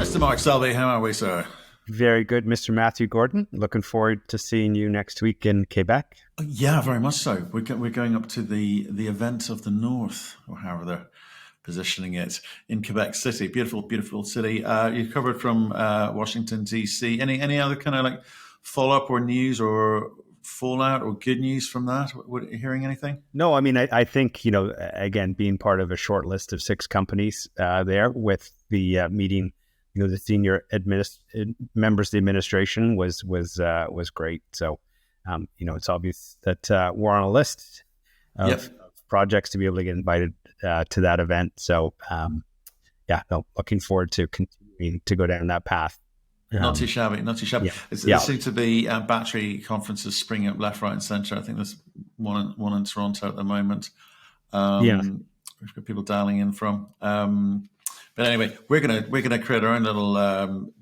Mr. Mark Selby, how are we, sir? Very good, Mr. Matthew Gordon. Looking forward to seeing you next week in Quebec. Yeah, very much so. We're going up to the event of the North, or however they're positioning it, in Quebec City. Beautiful, beautiful city. You covered from Washington D.C. Any other kind of like follow up or news or fallout or good news from that? What, hearing anything? No, I mean, I think, again, being part of a short list of 6 companies there with the meeting, the senior members of the administration was great. So, it's obvious that we're on a list of projects to be able to get invited to that event. So, looking forward to continuing to go down that path. Not too shabby, not too shabby. There seem to be battery conferences springing up left, right, and centre. I think there's one in Toronto at the moment. We've got people dialing in from. But anyway, we're gonna create our own little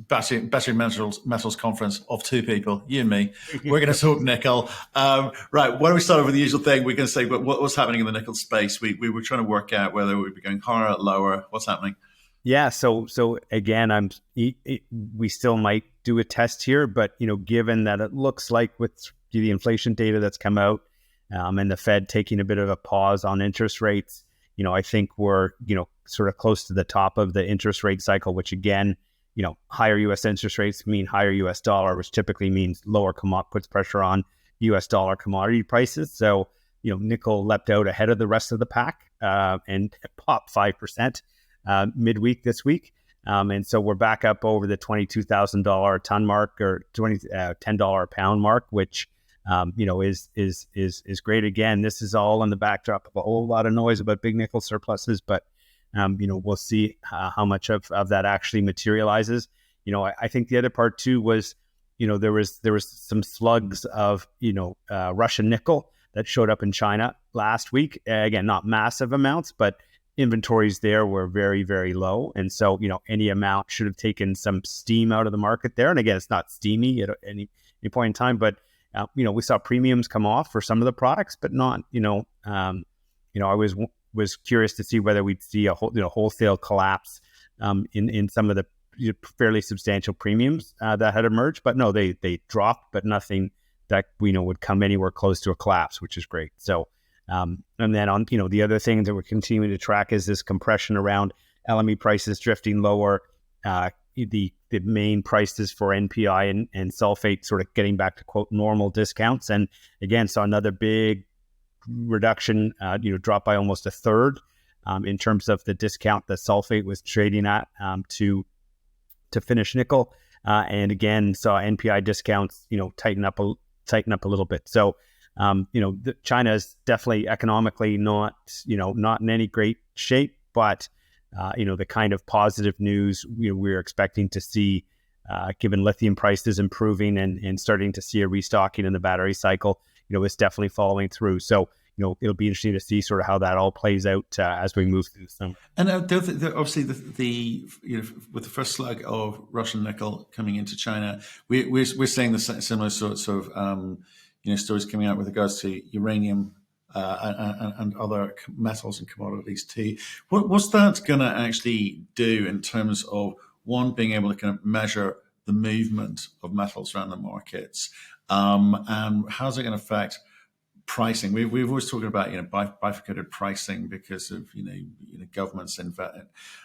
battery metals conference of 2 people, you and me. We're going to talk nickel. Right, why don't we start off with the usual thing? We're going to say what's happening in the nickel space. We were trying to work out whether we'd be going higher, lower. What's happening? Yeah, so again, we still might do a test here, but given that it looks like with the inflation data that's come out, and the Fed taking a bit of a pause on interest rates, I think we're sort of close to the top of the interest rate cycle, which again, higher U.S. interest rates mean higher U.S. dollar, which typically means lower puts pressure on U.S. dollar commodity prices. So nickel leapt out ahead of the rest of the pack and popped 5%. Midweek this week. And so we're back up over the $22,000 a ton mark or $10 a pound mark, which, is great. Again, this is all in the backdrop of a whole lot of noise about big nickel surpluses, but, we'll see how much of that actually materializes. I think the other part too was, there was some slugs of, Russian nickel that showed up in China last week. Again, not massive amounts, but inventories there were very, very low. And so, any amount should have taken some steam out of the market there. And again, it's not steamy at any point in time, but, we saw premiums come off for some of the products, but not, I was curious to see whether we'd see a wholesale collapse in some of the fairly substantial premiums that had emerged. But no, they dropped, but nothing that would come anywhere close to a collapse, which is great. So, and then on, the other thing that we're continuing to track is this compression around LME prices drifting lower, the main prices for NPI and sulfate sort of getting back to quote normal discounts. And again, saw another big reduction, drop by almost a third in terms of the discount that sulfate was trading at to finish nickel. And again, saw NPI discounts, tighten up a little bit. So, China is definitely economically not in any great shape, but, the kind of positive news we're expecting to see, given lithium prices improving and starting to see a restocking in the battery cycle, is definitely following through. So, it'll be interesting to see sort of how that all plays out as we move through the summer. And obviously, the with the first slug of Russian nickel coming into China, we're seeing the similar sorts of stories coming out with regards to uranium and other metals and commodities too. What's that going to actually do in terms of, one, being able to kind of measure the movement of metals around the markets, and how's it going to affect pricing? We've always talked about bifurcated pricing because of government's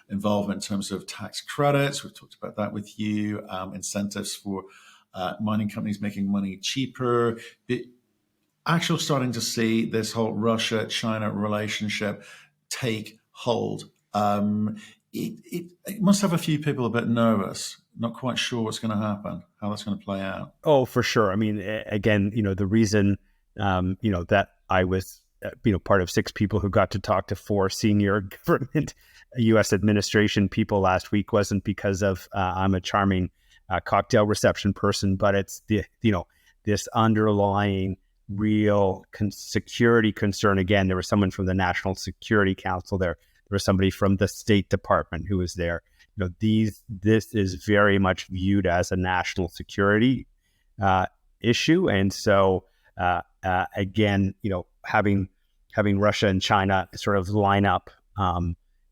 involvement in terms of tax credits. We've talked about that with you, incentives for mining companies making money cheaper. Actually starting to see this whole Russia-China relationship take hold. It must have a few people a bit nervous, not quite sure what's going to happen, how that's going to play out. Oh, for sure. I mean, again, the reason, that I was, part of 6 people who got to talk to 4 senior government U.S. administration people last week wasn't because of I'm a charming cocktail reception person, but it's this underlying real security concern. Again, there was someone from the National Security Council there. There was somebody from the State Department who was there. This is very much viewed as a national security issue, and so again, having Russia and China sort of line up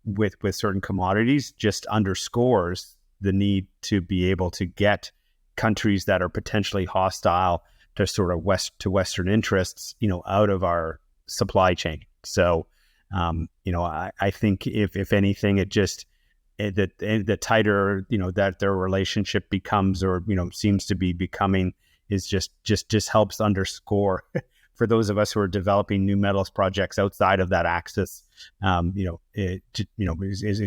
with certain commodities just underscores the need to be able to get countries that are potentially hostile to sort of Western interests, out of our supply chain. So, I think if anything, the tighter, that their relationship becomes, or, seems to be becoming, is just helps underscore for those of us who are developing new metals projects outside of that axis, is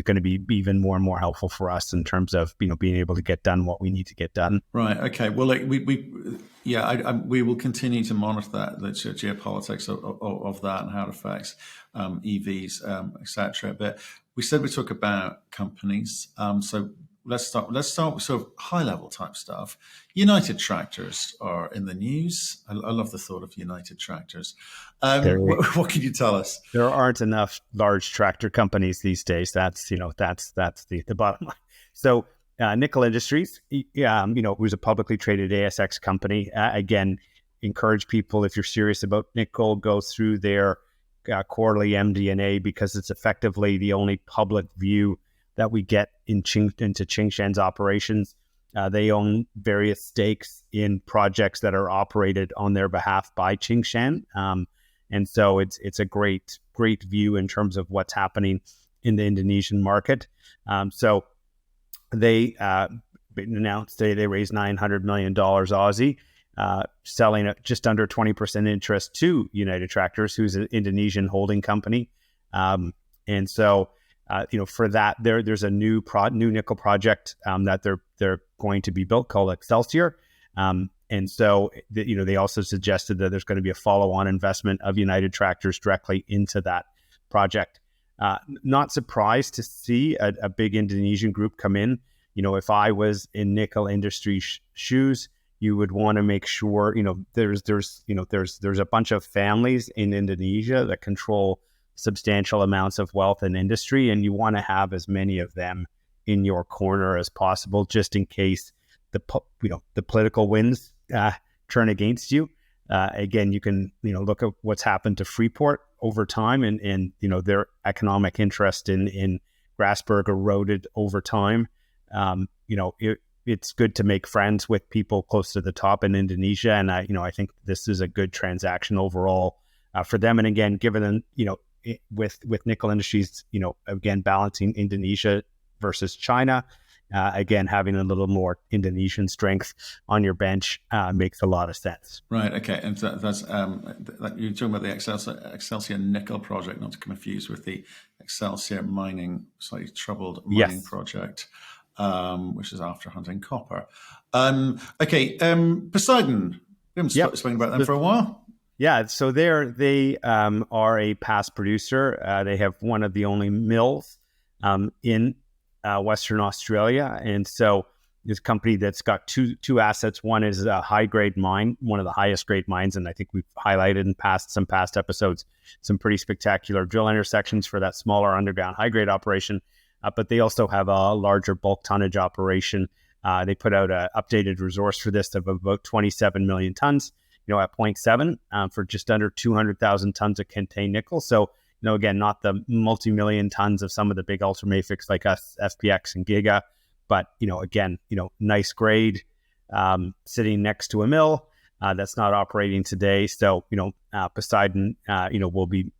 going to be even more and more helpful for us in terms of, being able to get done what we need to get done. Right. Okay. Well, we will continue to monitor the geopolitics of that and how it affects EVs, etc. But we said we talk about companies. So let's start with sort of high level type stuff. United Tractors are in the news. I love the thought of United Tractors. What can you tell us? There aren't enough large tractor companies these days. That's the bottom line. So Nickel Industries, who's a publicly traded ASX company. Again, encourage people, if you're serious about nickel, go through their quarterly MD&A, because it's effectively the only public view that we get into Tsingshan's operations. They own various stakes in projects that are operated on their behalf by Tsingshan. And so it's a great view in terms of what's happening in the Indonesian market. So they announced they raised $900 million Aussie, selling at just under 20% interest to United Tractors, who's an Indonesian holding company. And so, for that, there's a new nickel project that they're going to be built called Excelsior. And so, they also suggested that there's going to be a follow-on investment of United Tractors directly into that project. Not surprised to see a big Indonesian group come in. If I was in Nickel Industries' shoes, you would want to make sure, there's a bunch of families in Indonesia that control substantial amounts of wealth and industry, and you want to have as many of them in your corner as possible, just in case the political winds turn against you. Again, you can look at what's happened to Freeport over time, and their economic interest in Grasberg eroded over time. It's good to make friends with people close to the top in Indonesia, and I think this is a good transaction overall for them. And again, given them, with Nickel Industries, again, balancing Indonesia versus China, again, having a little more Indonesian strength on your bench makes a lot of sense. Right. Okay. And that's you're talking about the Excelsior Nickel project, not to confuse with the Excelsior mining, slightly troubled mining project, which is after hunting copper. Okay. Poseidon. We haven't spoken about them for a while. Yeah, so they are a past producer. They have one of the only mills in Western Australia, and so this company that's got two assets. One is a high grade mine, one of the highest grade mines, and I think we've highlighted in some past episodes some pretty spectacular drill intersections for that smaller underground high grade operation. But they also have a larger bulk tonnage operation. They put out an updated resource for this of about 27 million tons. At 0.7 for just under 200,000 tons of contained nickel. So, again, not the multi-million tons of some of the big ultramafics like us, FPX and Giga, but, again, nice grade, sitting next to a mill that's not operating today. So, Poseidon,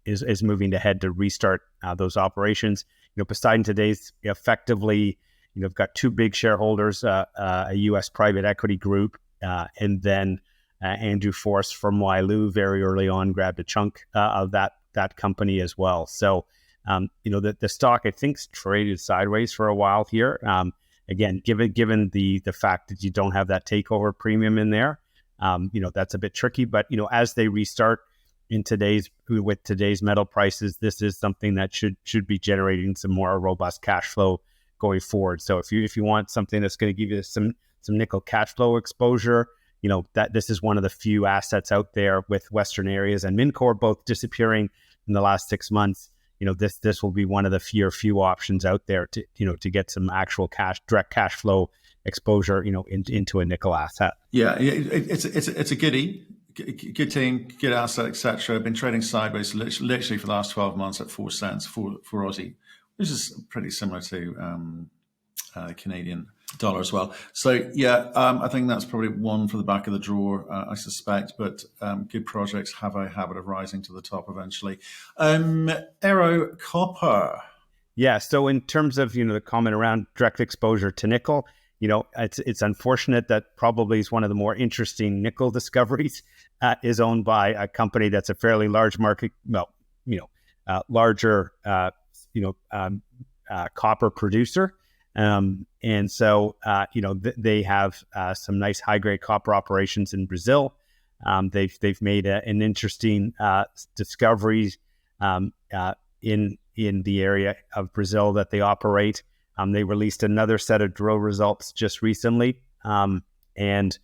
is moving ahead to restart those operations. Poseidon today's effectively, got two big shareholders, a U.S. private equity group, and then Andrew Force from Wailu very early on grabbed a chunk of that company as well. So, the stock, I think, traded sideways for a while here. Again, given the fact that you don't have that takeover premium in there, that's a bit tricky. But, as they restart with today's metal prices, this is something that should be generating some more robust cash flow going forward. So if you want something that's going to give you some nickel cash flow exposure, that this is one of the few assets out there, with Western Areas and Mincor both disappearing in the last 6 months. This will be one of the few options out there to get some actual direct cash flow exposure, into a nickel asset. Yeah, it's a goodie, good team, good asset, etc. Been trading sideways literally for the last 12 months at 4 cents for Aussie, which is pretty similar to Canadian dollar as well. So yeah, I think that's probably one for the back of the drawer, I suspect. But good projects have a habit of rising to the top eventually. Ero Copper. Yeah. So in terms of the comment around direct exposure to nickel, it's unfortunate that probably is one of the more interesting nickel discoveries is owned by a company that's a fairly large market, larger copper producer. And so, they have some nice high grade copper operations in Brazil. They've made an interesting discoveries in the area of Brazil that they operate. They released another set of drill results just recently, and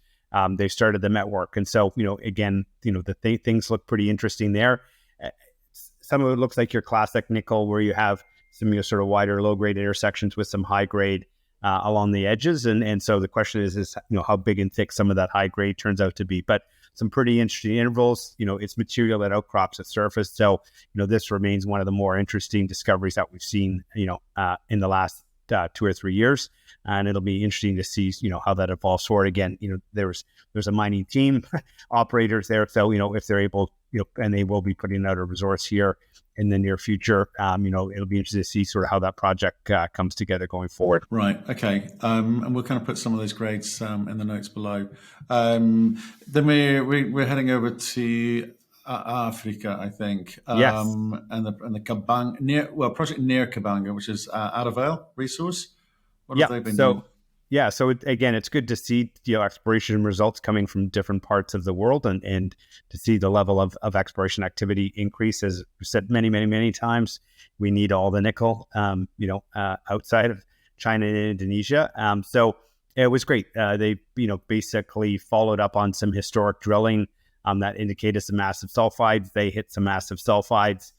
they've started the network. And so, again, things look pretty interesting there. Some of it looks like your classic nickel, where you have some sort of wider low grade intersections with some high grade along the edges. And so the question is how big and thick some of that high grade turns out to be. But some pretty interesting intervals. It's material that outcrops at surface. So, this remains one of the more interesting discoveries that we've seen, in the last 2 or 3 years. And it'll be interesting to see, how that evolves forward. Again, there's a mining team, operators there. So, if they're able, and they will be putting out a resource here in the near future, it'll be interesting to see sort of how that project comes together going forward. Right. Okay. And we'll kind of put some of those grades in the notes below. Then we're heading over to Africa, I think. Yes. And the Kabanga project near Kabanga, which is Adavale Resource. What have they been doing? Yeah, so again, it's good to see exploration results coming from different parts of the world, and to see the level of exploration activity increase. As we said many times, we need all the nickel, outside of China and Indonesia. So it was great. They basically followed up on some historic drilling that indicated some massive sulfides. They hit some massive sulfides.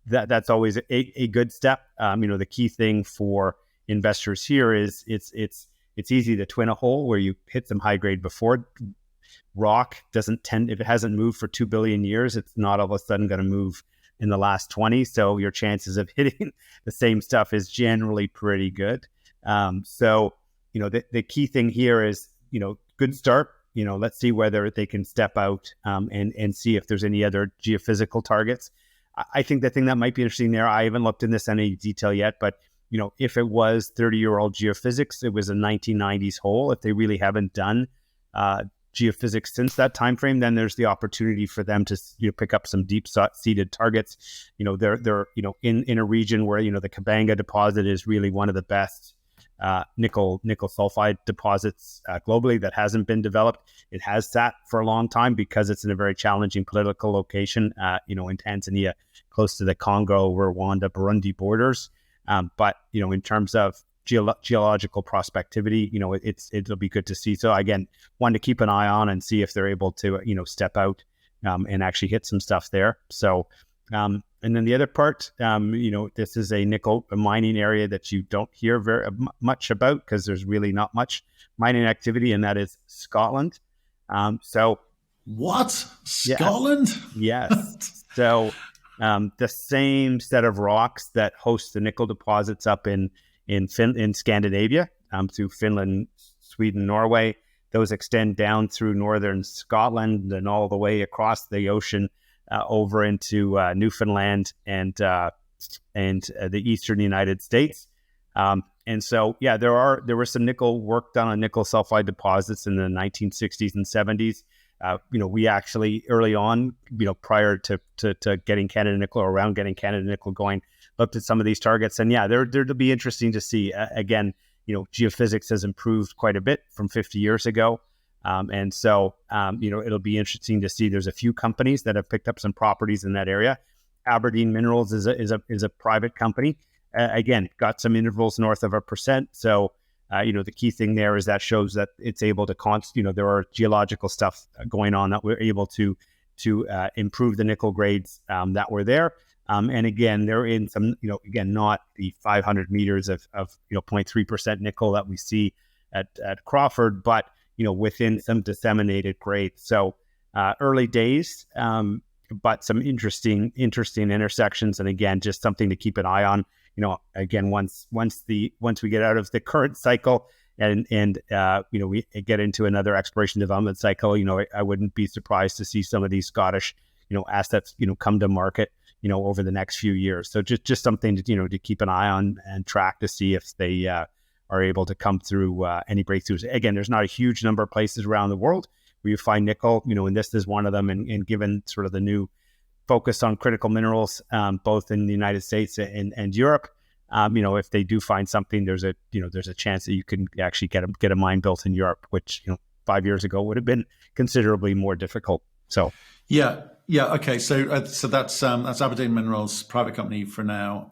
That's always a good step. The key thing for investors here is it's easy to twin a hole where you hit some high grade before. Rock doesn't tend, if it hasn't moved for 2 billion years, it's not all of a sudden going to move in the last 20. So your chances of hitting the same stuff is generally pretty good. So the key thing here is good start. Let's see whether they can step out and see if there's any other geophysical targets. I think the thing that might be interesting there, I haven't looked in this in any detail yet, but if it was 30-year-old geophysics, it was a 1990s hole. If they really haven't done geophysics since that time frame, then there's the opportunity for them to pick up some deep-seated targets. They're in a region where the Kabanga deposit is really one of the best nickel sulfide deposits globally that hasn't been developed. It has sat for a long time because it's in a very challenging political location, in Tanzania, close to the Congo, Rwanda, Burundi borders. But in terms of geological prospectivity, it'll be good to see. So again, one to keep an eye on and see if they're able to step out and actually hit some stuff there. So and then the other part, this is a nickel mining area that you don't hear very much about because there's really not much mining activity, and that is Scotland. So what? Scotland? Yes. So the same set of rocks that host the nickel deposits up in Scandinavia, through Finland, Sweden, Norway, those extend down through northern Scotland and all the way across the ocean over into Newfoundland and the eastern United States. And so, there was some nickel work done on nickel sulfide deposits in the 1960s and 70s. We actually early on, prior to getting Canada Nickel, or around getting Canada Nickel going, looked at some of these targets, and there'll be interesting to see. Again, geophysics has improved quite a bit from 50 years ago, and so it'll be interesting to see. There's a few companies that have picked up some properties in that area. Aberdeen Minerals is a private company. Again, got some intervals north of 1%. So. The key thing there is that shows that it's able to there are geological stuff going on that we're able to improve the nickel grades that were there. And again, they're in some, not the 500 meters of 0.3% nickel that we see at Crawford, but, within some disseminated grades. So early days, but some interesting intersections. And again, just something to keep an eye on. again, once we get out of the current cycle and we get into another exploration development cycle, I wouldn't be surprised to see some of these Scottish, assets, come to market, over the next few years. So just something to keep an eye on and track to see if they are able to come through any breakthroughs. Again, there's not a huge number of places around the world where you find nickel, and this is one of them. And given sort of the new focus on critical minerals, both in the United States and Europe, if they do find something, there's a chance that you can actually get a mine built in Europe, which 5 years ago would have been considerably more difficult. So yeah, okay. So that's Aberdeen Minerals, private company for now.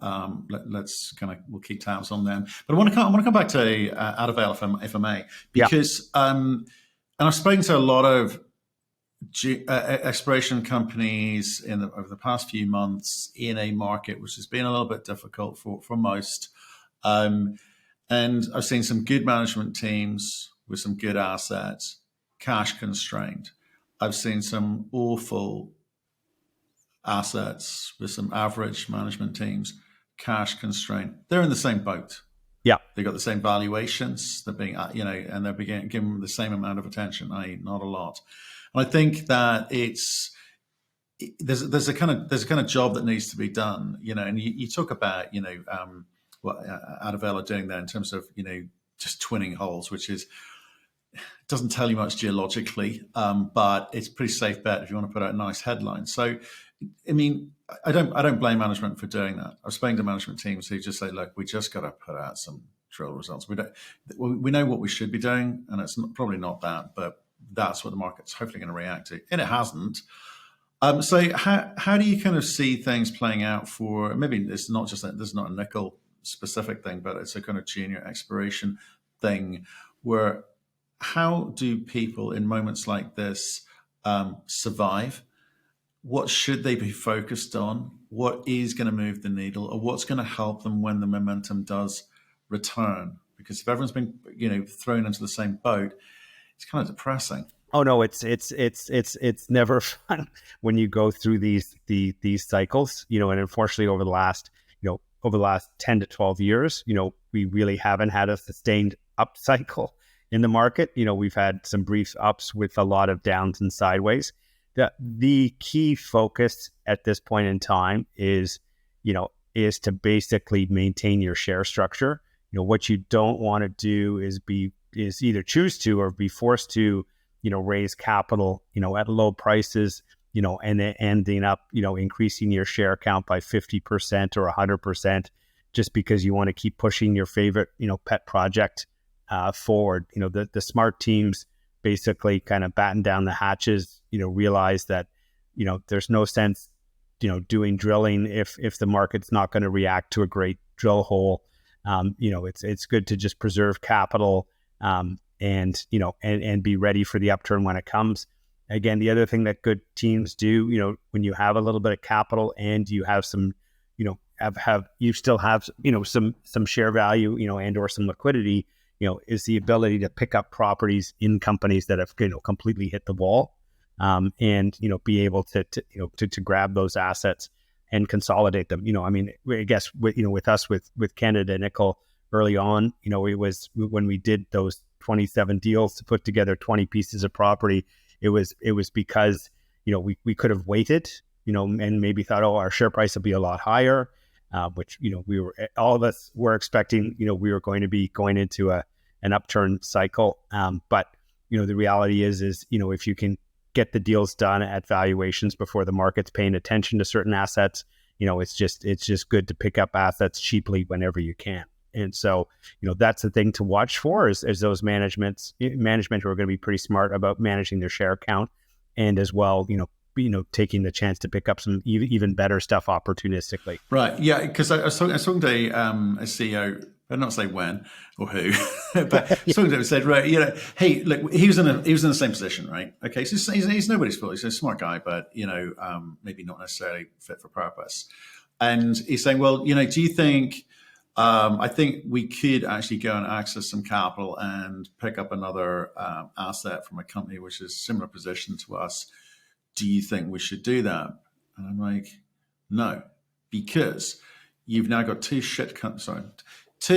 We'll keep tabs on them. But I want to come back to Adavale, if I may, because and I've spoken to a lot of exploration companies over the past few months in a market which has been a little bit difficult for most. And I've seen some good management teams with some good assets, cash constrained. I've seen some awful assets with some average management teams, cash constrained. They're in the same boat. Yeah, they got the same valuations. They're being, and they're being given the same amount of attention, i.e., not a lot. And I think that there's a kind of job that needs to be done. And you talk about what Adavale are doing there in terms of just twinning holes, which doesn't tell you much geologically, but it's a pretty safe bet if you want to put out a nice headline. So, I mean, I don't blame management for doing that. I've spoken to management teams who just say, look, we just got to put out some drill results. We know what we should be doing, and it's probably not that, but that's what the market's hopefully going to react to, and it hasn't. So how do you kind of see things playing out for, maybe it's not just that this is not a nickel specific thing, but it's a kind of junior exploration thing, where how do people in moments like this survive? What should they be focused on? What is going to move the needle, or what's going to help them when the momentum does return? Because if everyone's been thrown into the same boat, it's kind of depressing. Oh no, it's never fun when you go through these cycles, and unfortunately over the last 10 to 12 years, we really haven't had a sustained up cycle in the market. We've had some brief ups with a lot of downs and sideways. The key focus at this point in time is to basically maintain your share structure. What you don't want to do is either choose to or be forced to raise capital at low prices, and then ending up increasing your share count by 50% or 100% just because you want to keep pushing your favorite pet project forward. The smart teams basically kind of batten down the hatches, realize that there's no sense doing drilling if the market's not going to react to a great drill hole. It's good to just preserve capital and be ready for the upturn when it comes. Again, the other thing that good teams do, when you have a little bit of capital and you have some, you still have some share value, and or some liquidity, is the ability to pick up properties in companies that have completely hit the wall, and be able to grab those assets and consolidate them. I guess with us with Canada Nickel early on, it was when we did those 27 deals to put together 20 pieces of property. It was because we could have waited, and maybe thought, our share price will be a lot higher, which all of us were expecting. We were going to be going into an upturn cycle, but the reality is if you can get the deals done at valuations before the market's paying attention to certain assets, it's just good to pick up assets cheaply whenever you can. And so, that's the thing to watch for is those management who are going to be pretty smart about managing their share count, and as well, taking the chance to pick up some even better stuff opportunistically. Right. Yeah. Because I was talking to a CEO, I'd not say when or who, but talking to him said, right, hey, look, he was in the same position, right? Okay. So he's nobody's fault. He's a smart guy, but, maybe not necessarily fit for purpose. And he's saying, well, do you think, I think we could actually go and access some capital and pick up another asset from a company which is similar position to us. Do you think we should do that? And I'm like, no, because you've now got two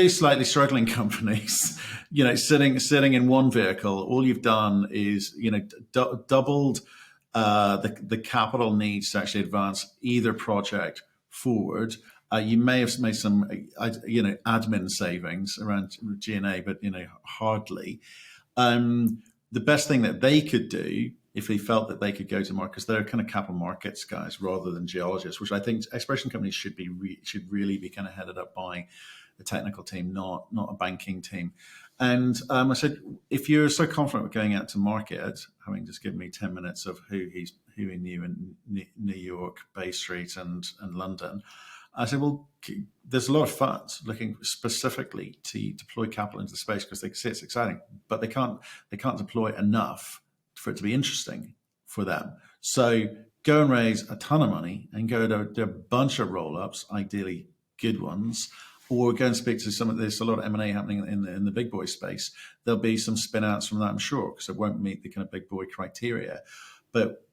slightly struggling companies, sitting in one vehicle. All you've done is, doubled the capital needs to actually advance either project forward. You may have made some, admin savings around G&A, but hardly. The best thing that they could do, if they felt that they could go to market, because they're kind of capital markets guys rather than geologists, which I think exploration companies should really be kind of headed up by a technical team, not a banking team. And I said, if you're so confident with going out to market, having just given me 10 minutes of who he knew in New York, Bay Street, and London, I said, well, there's a lot of funds looking specifically to deploy capital into the space because they see it's exciting, but they can't deploy enough for it to be interesting for them. So go and raise a ton of money and go to a bunch of roll-ups, ideally good ones, or go and speak to there's a lot of M&A happening in the big boy space. There'll be some spin outs from that, I'm sure, because it won't meet the kind of big boy criteria. But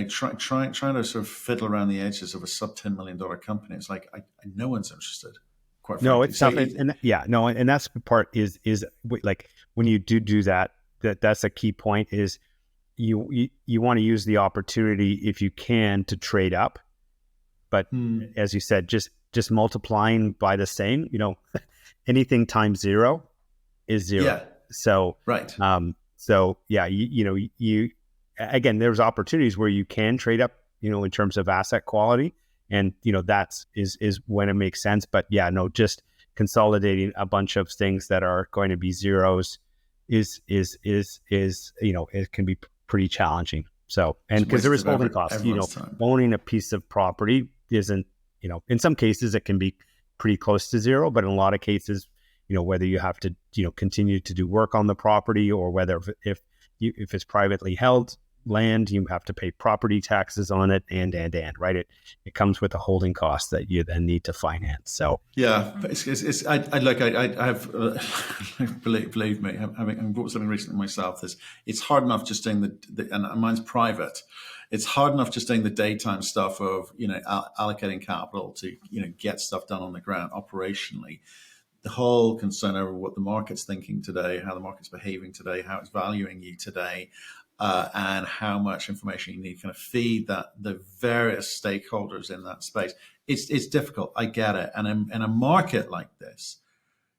trying to sort of fiddle around the edges of a sub $10 million company, it's like no one's interested. Quite frankly. No, it's tough. And that's the part is like when you do that's a key point is you want to use the opportunity if you can to trade up, but as you said, just multiplying by the same, anything times zero is zero. Yeah. So right. So yeah, you again, there's opportunities where you can trade up, in terms of asset quality, and that's when it makes sense. But yeah, no, just consolidating a bunch of things that are going to be zeros is it can be pretty challenging. So, and because there is holding costs, owning a piece of property isn't, in some cases it can be pretty close to zero, but in a lot of cases, whether you have to, continue to do work on the property, or whether if it's privately held land, you have to pay property taxes on it, and right. It comes with a holding cost that you then need to finance. So yeah, I have believe me, having bought something recently myself. It's hard enough just doing and mine's private. It's hard enough just doing the daytime stuff of allocating capital to get stuff done on the ground operationally. The whole concern over what the market's thinking today, how the market's behaving today, how it's valuing you today, and how much information you need to kind of feed the various stakeholders in that space. It's difficult. I get it. And in a market like this,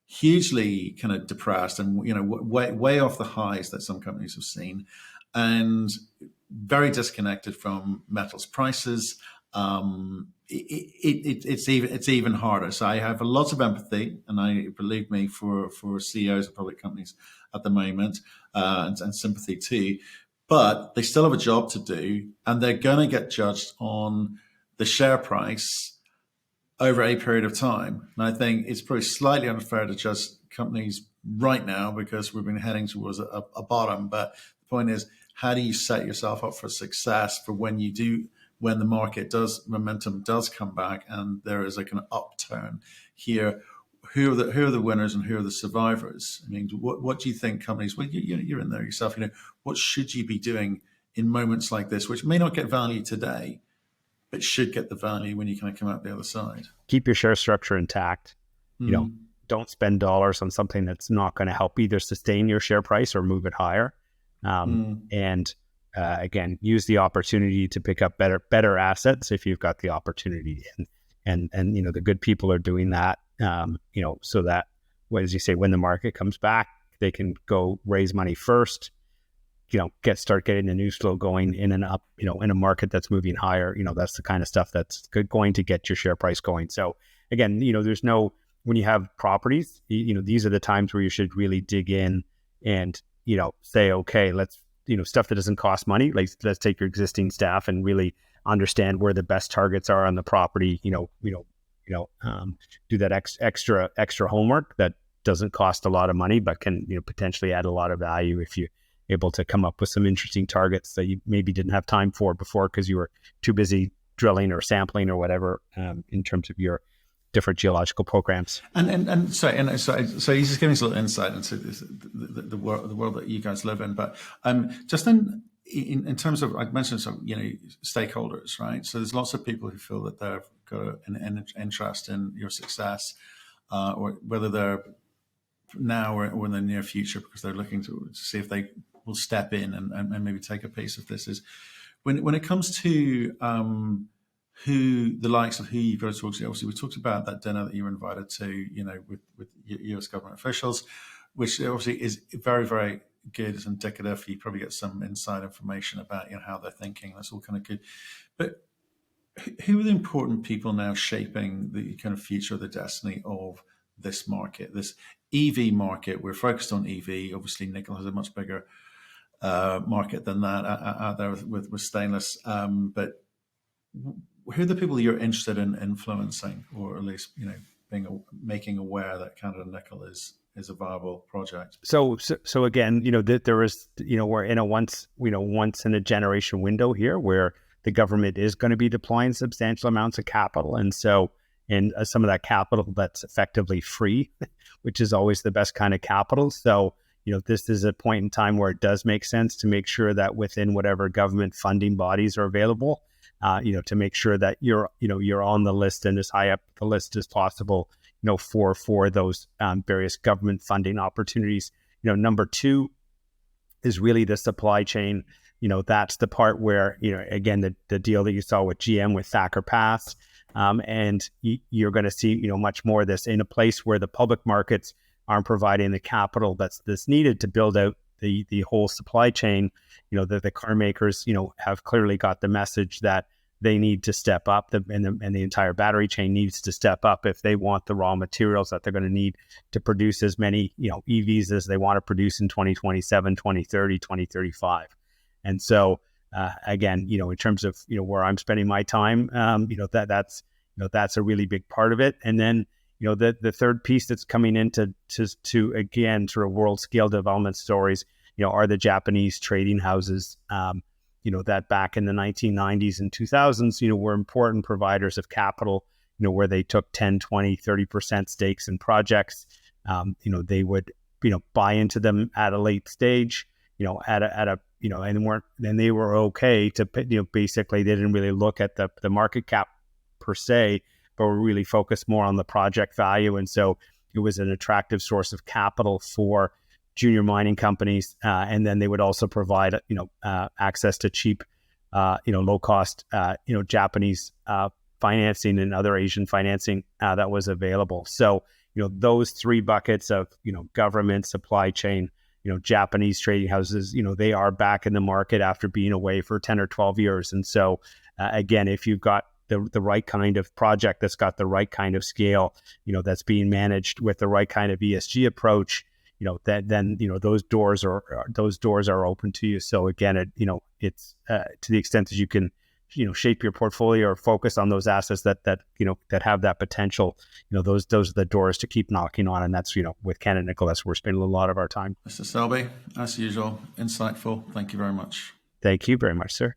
hugely kind of depressed and way off the highs that some companies have seen, and very disconnected from metals prices. It's even harder. So I have a lot of empathy, and I believe me for CEOs of public companies at the moment, and sympathy too. But they still have a job to do, and they're going to get judged on the share price over a period of time. And I think it's probably slightly unfair to judge companies right now because we've been heading towards a bottom. But the point is, how do you set yourself up for success for when the momentum does come back and there is a kind of upturn here? Who are the winners and who are the survivors? I mean, what do you think companies? Well, you're in there yourself. What should you be doing in moments like this, which may not get value today, but should get the value when you kind of come out the other side? Keep your share structure intact. Don't spend dollars on something that's not going to help either sustain your share price or move it higher. And again, use the opportunity to pick up better assets if you've got the opportunity, and the good people are doing that. So that, as you say, when the market comes back, they can go raise money first, start getting the news flow going in and up, in a market that's moving higher. That's the kind of stuff that's going to get your share price going. So again, when you have properties, these are the times where you should really dig in and, say, okay, let's, stuff that doesn't cost money. Like, let's take your existing staff and really understand where the best targets are on the property, do that extra homework that doesn't cost a lot of money, but can potentially add a lot of value if you're able to come up with some interesting targets that you maybe didn't have time for before because you were too busy drilling or sampling or whatever, in terms of your different geological programs. So you just giving us a little insight into the world that you guys live in. But just in in terms of, I mentioned some, stakeholders, right? So there's lots of people who feel that they've got an interest in your success, or whether they're now or in the near future, because they're looking to see if they will step in and maybe take a piece of this. Is when it comes to who the likes of who you've got to talk to. Obviously, we talked about that dinner that you were invited to, with US government officials, which obviously is very, very good. It's indicative. You probably get some inside information about how they're thinking. That's all kind of good. But who are the important people now shaping the kind of future of the destiny of this market, this EV market? We're focused on EV. Obviously, nickel has a much bigger market than that out there with stainless. But who are the people you're interested in influencing, or at least making aware that Canada Nickel is a viable project? So again, there is, we're in a once in a generation window here where the government is going to be deploying substantial amounts of capital, and some of that capital that's effectively free, which is always the best kind of capital. So this is a point in time where it does make sense to make sure that within whatever government funding bodies are available, to make sure that you're on the list and as high up the list as possible, for those various government funding opportunities. Number two is really the supply chain. That's the part where, again, the deal that you saw with GM with Thacker Pass, and you're going to see, much more of this in a place where the public markets aren't providing the capital that's needed to build out the whole supply chain. The car makers, have clearly got the message that they need to step up, and the entire battery chain needs to step up if they want the raw materials that they're going to need to produce as many, EVs as they want to produce in 2027, 2030, 2035. And so, again, in terms of, where I'm spending my time, that's a really big part of it. And then, the third piece that's coming into to again, sort of world scale development stories, are the Japanese trading houses, that back in the 1990s and 2000s, were important providers of capital, where they took 10, 20, 30% stakes in projects. They would, buy into them at a late stage, and they were okay to, basically they didn't really look at the market cap per se, but were really focused more on the project value. And so it was an attractive source of capital for junior mining companies. And then they would also provide, access to cheap, low cost, Japanese financing and other Asian financing that was available. So, those three buckets of, government, supply chain, Japanese trading houses, they are back in the market after being away for 10 or 12 years. And so, again, if you've got the right kind of project that's got the right kind of scale, that's being managed with the right kind of ESG approach, then those doors are open to you. So again, it's to the extent that you can, shape your portfolio or focus on those assets that have that potential, those are the doors to keep knocking on. And that's, with Canada Nickel, that's where we're spending a lot of our time. Mr. Selby, as usual, insightful. Thank you very much. Thank you very much, sir.